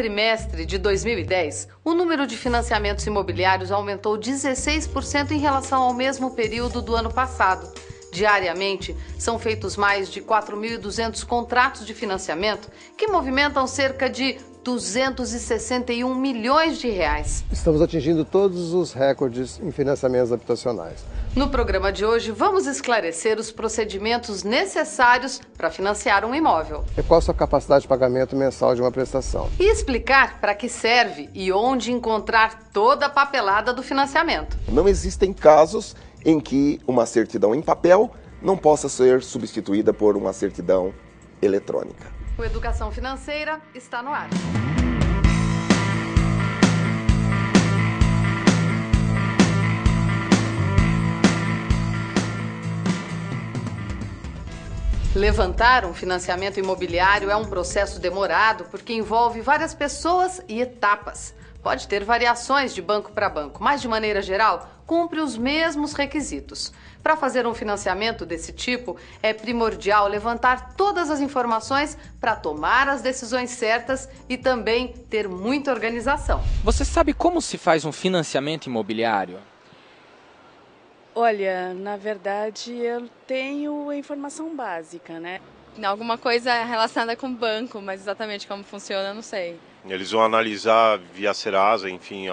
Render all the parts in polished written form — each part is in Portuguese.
trimestre de 2010, o número de financiamentos imobiliários aumentou 16% em relação ao mesmo período do ano passado. Diariamente, são feitos mais de 4.200 contratos de financiamento que movimentam cerca de 261 milhões de reais. Estamos atingindo todos os recordes em financiamentos habitacionais. No programa de hoje, vamos esclarecer os procedimentos necessários para financiar um imóvel. Qual a sua capacidade de pagamento mensal de uma prestação? E explicar para que serve e onde encontrar toda a papelada do financiamento. Não existem casos em que uma certidão em papel não possa ser substituída por uma certidão eletrônica. O Educação Financeira está no ar. Levantar um financiamento imobiliário é um processo demorado porque envolve várias pessoas e etapas. Pode ter variações de banco para banco, mas de maneira geral, cumpre os mesmos requisitos. Para fazer um financiamento desse tipo, é primordial levantar todas as informações para tomar as decisões certas e também ter muita organização. Você sabe como se faz um financiamento imobiliário? Olha, na verdade eu tenho a informação básica, né? Alguma coisa relacionada com banco, mas exatamente como funciona eu não sei. Eles vão analisar via Serasa, enfim,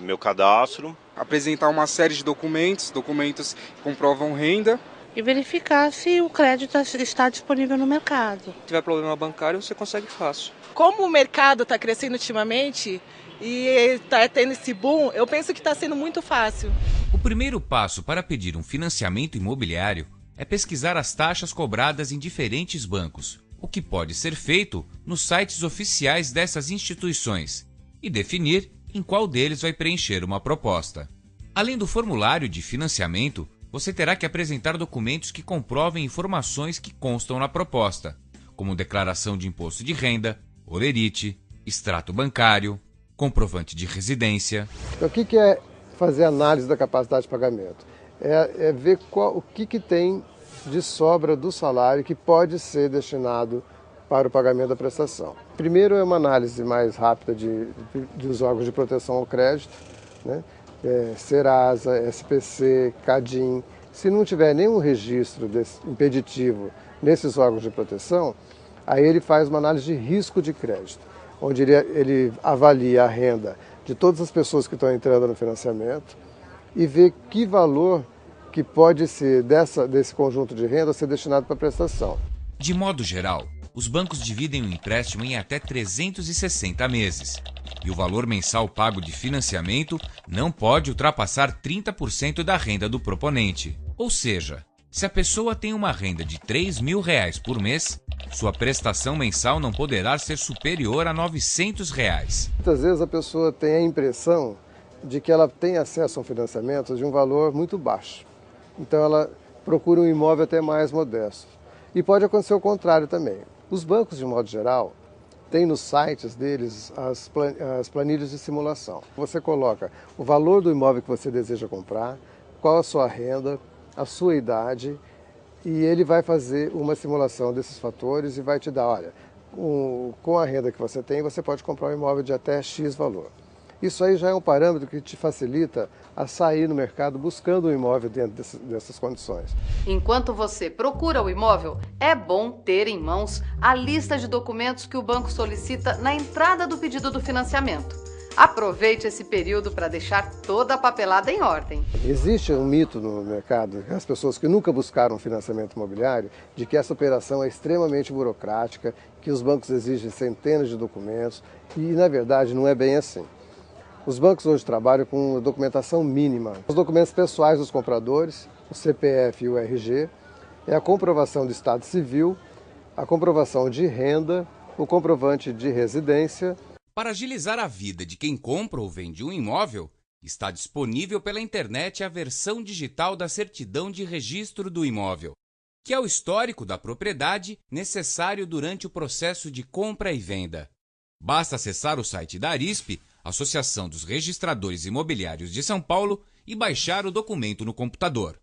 meu cadastro. Apresentar uma série de documentos que comprovam renda. E verificar se o crédito está disponível no mercado. Se tiver problema bancário, você consegue fácil. Como o mercado está crescendo ultimamente e está tendo esse boom, eu penso que está sendo muito fácil. O primeiro passo para pedir um financiamento imobiliário é pesquisar as taxas cobradas em diferentes bancos, o que pode ser feito nos sites oficiais dessas instituições, e definir em qual deles vai preencher uma proposta. Além do formulário de financiamento, você terá que apresentar documentos que comprovem informações que constam na proposta, como declaração de imposto de renda, holerite, extrato bancário, comprovante de residência. Então, o que é fazer análise da capacidade de pagamento? É ver o que tem de sobra do salário que pode ser destinado para o pagamento da prestação. Primeiro é uma análise mais rápida dos órgãos de proteção ao crédito, né? Serasa, SPC, Cadim. Se não tiver nenhum registro impeditivo nesses órgãos de proteção, aí ele faz uma análise de risco de crédito, onde ele avalia a renda de todas as pessoas que estão entrando no financiamento e vê que valor que pode ser desse conjunto de renda ser destinado para prestação. De modo geral, os bancos dividem o empréstimo em até 360 meses. E o valor mensal pago de financiamento não pode ultrapassar 30% da renda do proponente. Ou seja, se a pessoa tem uma renda de R$3.000 por mês, sua prestação mensal não poderá ser superior a R$900. Muitas vezes a pessoa tem a impressão de que ela tem acesso a um financiamento de um valor muito baixo. Então ela procura um imóvel até mais modesto. E pode acontecer o contrário também. Os bancos, de modo geral, têm nos sites deles as planilhas de simulação. Você coloca o valor do imóvel que você deseja comprar, qual a sua renda, a sua idade, e ele vai fazer uma simulação desses fatores e vai te dar, olha, com a renda que você tem, você pode comprar um imóvel de até X valor. Isso aí já é um parâmetro que te facilita a sair no mercado buscando um imóvel dentro dessas condições. Enquanto você procura o imóvel, é bom ter em mãos a lista de documentos que o banco solicita na entrada do pedido do financiamento. Aproveite esse período para deixar toda a papelada em ordem. Existe um mito no mercado, as pessoas que nunca buscaram financiamento imobiliário, de que essa operação é extremamente burocrática, que os bancos exigem centenas de documentos e, na verdade, não é bem assim. Os bancos hoje trabalham com documentação mínima. Os documentos pessoais dos compradores, o CPF e o RG, é a comprovação do estado civil, a comprovação de renda, o comprovante de residência. Para agilizar a vida de quem compra ou vende um imóvel, está disponível pela internet a versão digital da certidão de registro do imóvel, que é o histórico da propriedade necessário durante o processo de compra e venda. Basta acessar o site da Arisp, Associação dos Registradores Imobiliários de São Paulo, e baixar o documento no computador.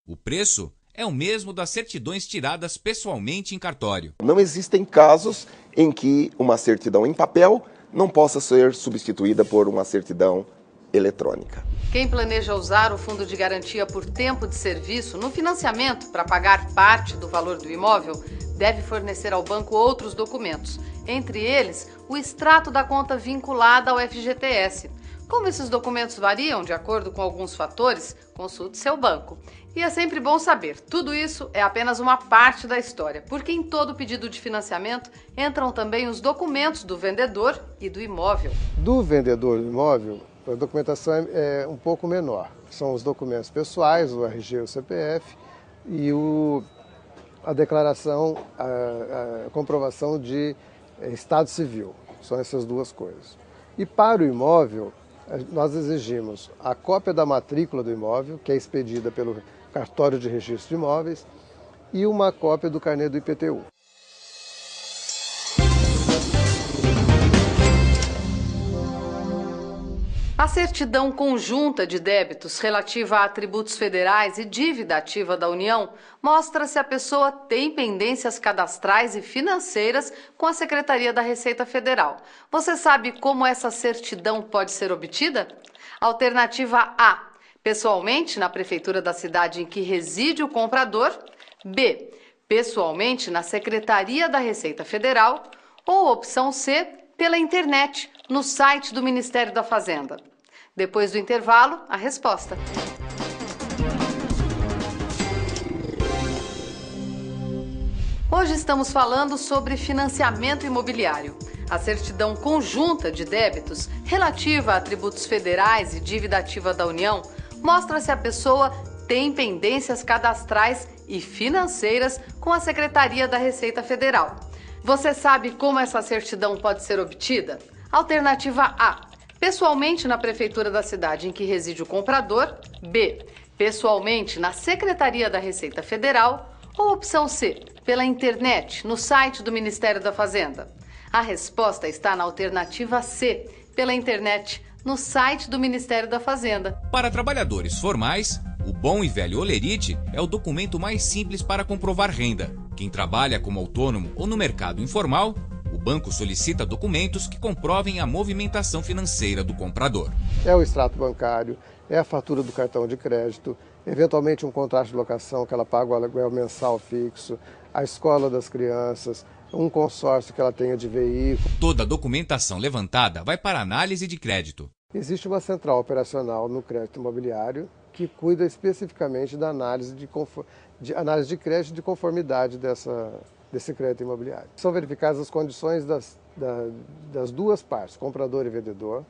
O preço é o mesmo das certidões tiradas pessoalmente em cartório. Não existem casos em que uma certidão em papel não possa ser substituída por uma certidão eletrônica. Quem planeja usar o Fundo de Garantia por tempo de serviço no financiamento para pagar parte do valor do imóvel deve fornecer ao banco outros documentos, entre eles o extrato da conta vinculada ao FGTS. Como esses documentos variam de acordo com alguns fatores, consulte seu banco. E é sempre bom saber, tudo isso é apenas uma parte da história, porque em todo pedido de financiamento entram também os documentos do vendedor e do imóvel. Do vendedor do imóvel, a documentação é um pouco menor. São os documentos pessoais, o RG e o CPF, e a declaração, a comprovação de estado civil. São essas duas coisas. E para o imóvel, nós exigimos a cópia da matrícula do imóvel, que é expedida pelo cartório de registro de imóveis, e uma cópia do carnê do IPTU. A certidão conjunta de débitos relativa a atributos federais e dívida ativa da União mostra se a pessoa tem pendências cadastrais e financeiras com a Secretaria da Receita Federal. Você sabe como essa certidão pode ser obtida? Alternativa A: pessoalmente na prefeitura da cidade em que reside o comprador. B: pessoalmente na Secretaria da Receita Federal. Ou opção C: pela internet, no site do Ministério da Fazenda. Depois do intervalo, a resposta. Hoje estamos falando sobre financiamento imobiliário. A certidão conjunta de débitos relativa a atributos federais e dívida ativa da União mostra se a pessoa tem pendências cadastrais e financeiras com a Secretaria da Receita Federal. Você sabe como essa certidão pode ser obtida? Alternativa A: pessoalmente na prefeitura da cidade em que reside o comprador. B: pessoalmente na Secretaria da Receita Federal. Ou opção C: pela internet, no site do Ministério da Fazenda. A resposta está na alternativa C: pela internet, no site do Ministério da Fazenda. Para trabalhadores formais, o Bom e Velho Olerite é o documento mais simples para comprovar renda. Quem trabalha como autônomo ou no mercado informal, o banco solicita documentos que comprovem a movimentação financeira do comprador. É o extrato bancário, é a fatura do cartão de crédito, eventualmente um contrato de locação que ela paga o aluguel mensal fixo, a escola das crianças, um consórcio que ela tenha de veículo. Toda a documentação levantada vai para análise de crédito. Existe uma central operacional no crédito imobiliário que cuida especificamente da análise de crédito de conformidade desse crédito imobiliário. São verificadas as condições das duas partes, comprador e vendedor,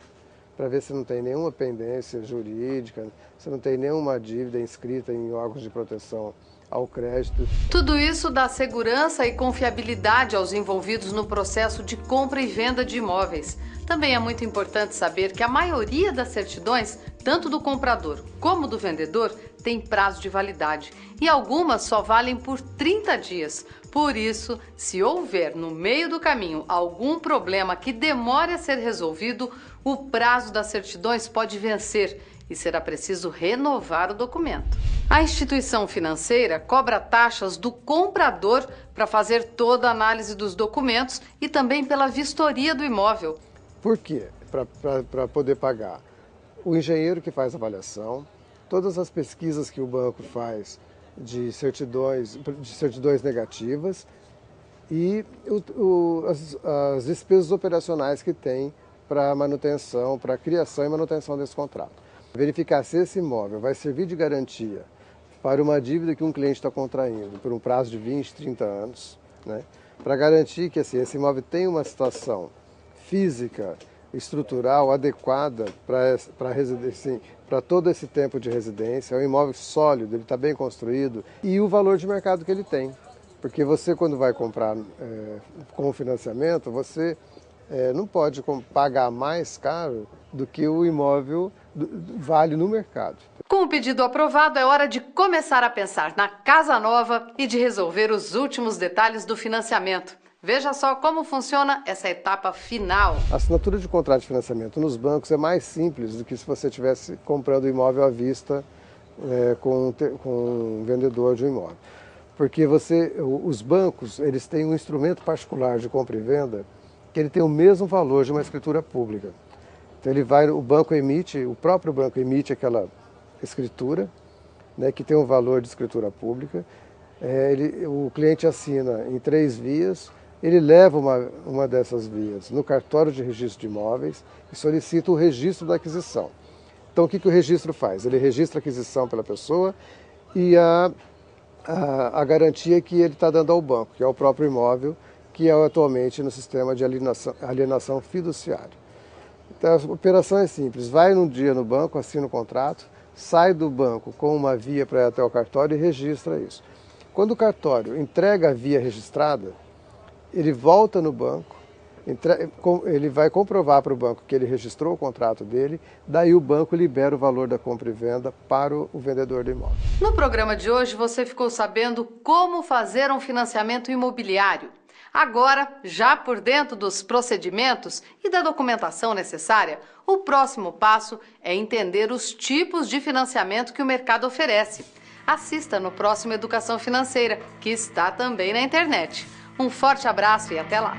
para ver se não tem nenhuma pendência jurídica, se não tem nenhuma dívida inscrita em órgãos de proteção ao crédito. Tudo isso dá segurança e confiabilidade aos envolvidos no processo de compra e venda de imóveis. Também é muito importante saber que a maioria das certidões, tanto do comprador como do vendedor, tem prazo de validade e algumas só valem por 30 dias. Por isso, se houver no meio do caminho algum problema que demore a ser resolvido, o prazo das certidões pode vencer e será preciso renovar o documento. A instituição financeira cobra taxas do comprador para fazer toda a análise dos documentos e também pela vistoria do imóvel. Por quê? Para poder pagar o engenheiro que faz a avaliação, todas as pesquisas que o banco faz de certidões negativas e as despesas operacionais que tem para manutenção, para criação e manutenção desse contrato. Verificar se esse imóvel vai servir de garantia para uma dívida que um cliente está contraindo por um prazo de 20, 30 anos, né? Para garantir que esse imóvel tem uma situação física, estrutural, adequada para todo esse tempo de residência, é um imóvel sólido, ele está bem construído, e o valor de mercado que ele tem. Porque você, quando vai comprar com financiamento, você não pode pagar mais caro do que o imóvel vale no mercado. Com o pedido aprovado, é hora de começar a pensar na casa nova e de resolver os últimos detalhes do financiamento. Veja só como funciona essa etapa final. A assinatura de contrato de financiamento nos bancos é mais simples do que se você estivesse comprando o imóvel à vista com um vendedor de um imóvel. Porque os bancos, eles têm um instrumento particular de compra e venda que ele tem o mesmo valor de uma escritura pública. Então o próprio banco emite aquela escritura, né, que tem um valor de escritura pública. O cliente assina em 3 vias, ele leva uma dessas vias no cartório de registro de imóveis e solicita o registro da aquisição. Então, o que o registro faz? Ele registra a aquisição pela pessoa e a garantia que ele está dando ao banco, que é o próprio imóvel, que é atualmente no sistema de alienação fiduciária. Então, a operação é simples, vai num dia no banco, assina o contrato, sai do banco com uma via para ir até o cartório e registra isso. Quando o cartório entrega a via registrada, ele volta no banco, ele vai comprovar para o banco que ele registrou o contrato dele, daí o banco libera o valor da compra e venda para o vendedor do imóvel. No programa de hoje você ficou sabendo como fazer um financiamento imobiliário. Agora, já por dentro dos procedimentos e da documentação necessária, o próximo passo é entender os tipos de financiamento que o mercado oferece. Assista no próximo Educação Financeira, que está também na internet. Um forte abraço e até lá!